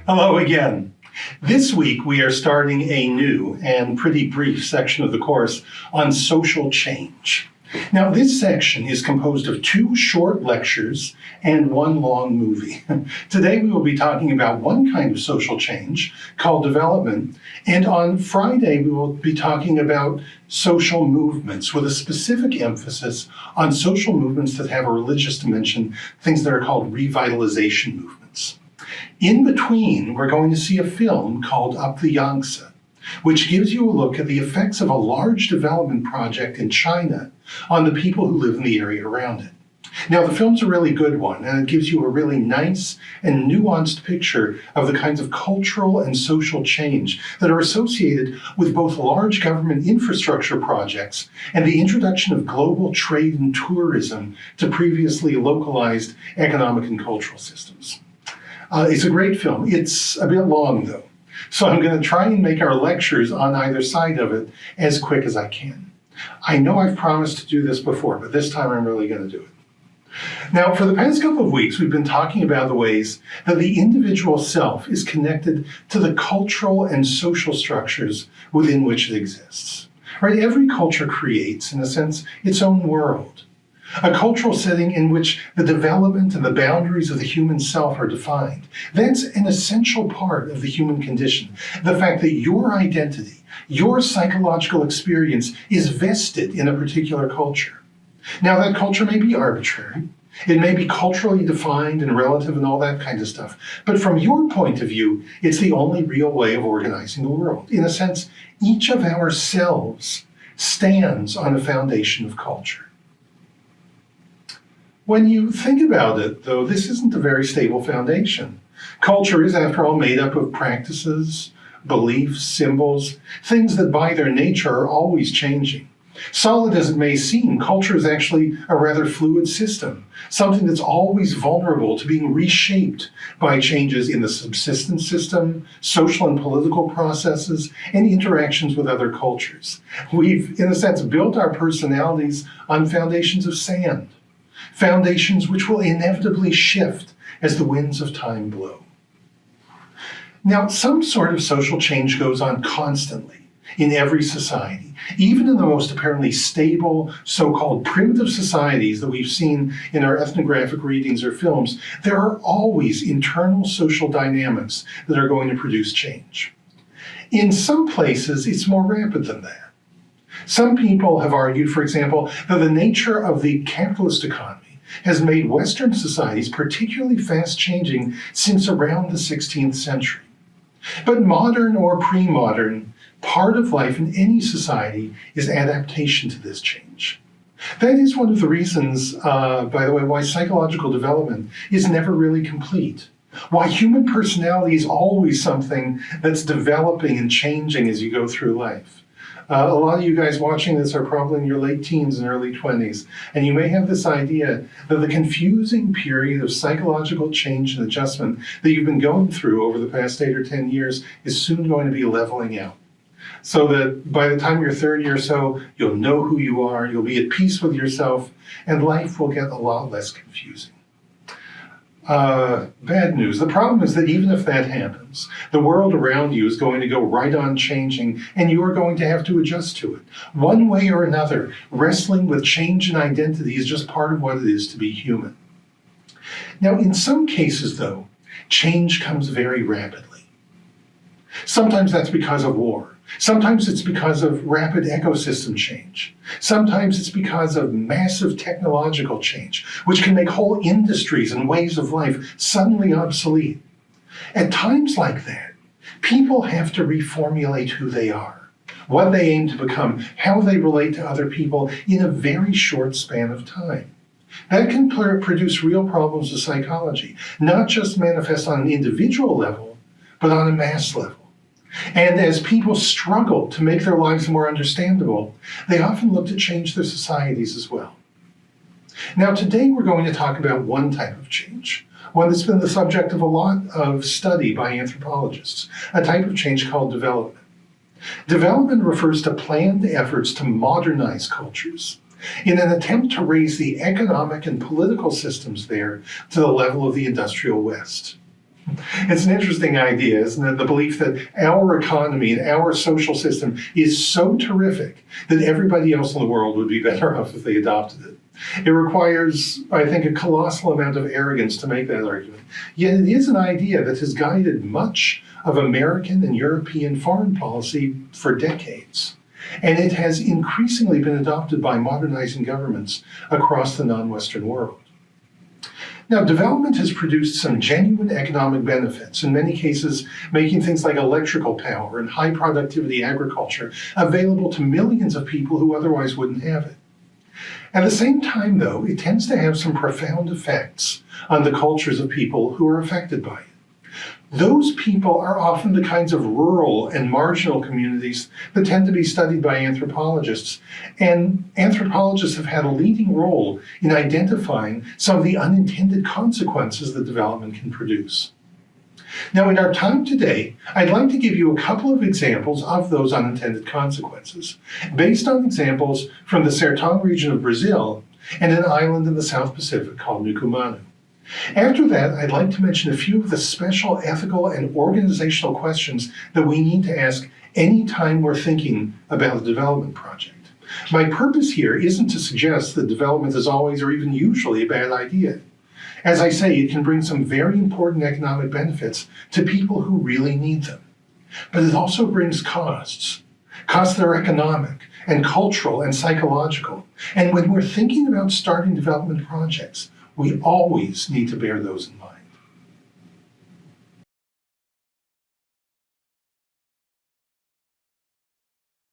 Hello again. This week we are starting a new and pretty brief section of the course on social change. Now, this section is composed of 2 short lectures and 1 long movie. Today we will be talking about one kind of social change called development, and on Friday we will be talking about social movements with a specific emphasis on social movements that have a religious dimension, things that are called revitalization movements. In between, we're going to see a film called Up the Yangtze, which gives you a look at the effects of a large development project in China on the people who live in the area around it. Now, the film's a really good one, and it gives you a really nice and nuanced picture of the kinds of cultural and social change that are associated with both large government infrastructure projects and the introduction of global trade and tourism to previously localized economic and cultural systems. It's a great film. It's a bit long, though, so I'm going to try and make our lectures on either side of it as quick as I can. I know I've promised to do this before, but this time I'm really going to do it. Now, for the past couple of weeks, we've been talking about the ways that the individual self is connected to the cultural and social structures within which it exists. Right? Every culture creates, in a sense, its own world. A cultural setting in which the development and the boundaries of the human self are defined. That's an essential part of the human condition. The fact that your identity, your psychological experience is vested in a particular culture. Now, that culture may be arbitrary. It may be culturally defined and relative and all that kind of stuff. But from your point of view, it's the only real way of organizing the world. In a sense, each of our selves stands on a foundation of culture. When you think about it, though, this isn't a very stable foundation. Culture is, after all, made up of practices, beliefs, symbols, things that by their nature are always changing. Solid as it may seem, culture is actually a rather fluid system, something that's always vulnerable to being reshaped by changes in the subsistence system, social and political processes, and interactions with other cultures. We've, in a sense, built our personalities on foundations of sand. Foundations which will inevitably shift as the winds of time blow. Now, some sort of social change goes on constantly in every society. Even in the most apparently stable, so-called primitive societies that we've seen in our ethnographic readings or films, there are always internal social dynamics that are going to produce change. In some places, it's more rapid than that. Some people have argued, for example, that the nature of the capitalist economy has made Western societies particularly fast-changing since around the 16th century. But modern or pre-modern, part of life in any society is adaptation to this change. That is one of the reasons, by the way, why psychological development is never really complete. Why human personality is always something that's developing and changing as you go through life. A lot of you guys watching this are probably in your late teens and early 20s, and you may have this idea that the confusing period of psychological change and adjustment that you've been going through over the past 8 or 10 years is soon going to be leveling out. So that by the time you're 30 or so, you'll know who you are, you'll be at peace with yourself, and life will get a lot less confusing. Bad news. The problem is that even if that happens, the world around you is going to go right on changing, and you are going to have to adjust to it. One way or another, wrestling with change and identity is just part of what it is to be human. Now, in some cases, though, change comes very rapidly. Sometimes that's because of war. Sometimes it's because of rapid ecosystem change. Sometimes it's because of massive technological change, which can make whole industries and ways of life suddenly obsolete. At times like that, people have to reformulate who they are, what they aim to become, how they relate to other people in a very short span of time. That can produce real problems of psychology, not just manifest on an individual level, but on a mass level. And as people struggle to make their lives more understandable, they often look to change their societies as well. Now, today we're going to talk about one type of change, one that's been the subject of a lot of study by anthropologists, a type of change called development. Development refers to planned efforts to modernize cultures in an attempt to raise the economic and political systems there to the level of the industrial West. It's an interesting idea, isn't it? The belief that our economy and our social system is so terrific that everybody else in the world would be better off if they adopted it. It requires, I think, a colossal amount of arrogance to make that argument. Yet it is an idea that has guided much of American and European foreign policy for decades. And it has increasingly been adopted by modernizing governments across the non-Western world. Now, development has produced some genuine economic benefits, in many cases making things like electrical power and high productivity agriculture available to millions of people who otherwise wouldn't have it. At the same time, though, it tends to have some profound effects on the cultures of people who are affected by it. Those people are often the kinds of rural and marginal communities that tend to be studied by anthropologists. And anthropologists have had a leading role in identifying some of the unintended consequences that development can produce. Now, in our time today, I'd like to give you a couple of examples of those unintended consequences, based on examples from the Sertão region of Brazil and an island in the South Pacific called Nucumanu. After that, I'd like to mention a few of the special ethical and organizational questions that we need to ask anytime we're thinking about a development project. My purpose here isn't to suggest that development is always or even usually a bad idea. As I say, it can bring some very important economic benefits to people who really need them. But it also brings costs that are economic and cultural and psychological. And when we're thinking about starting development projects, we always need to bear those in mind.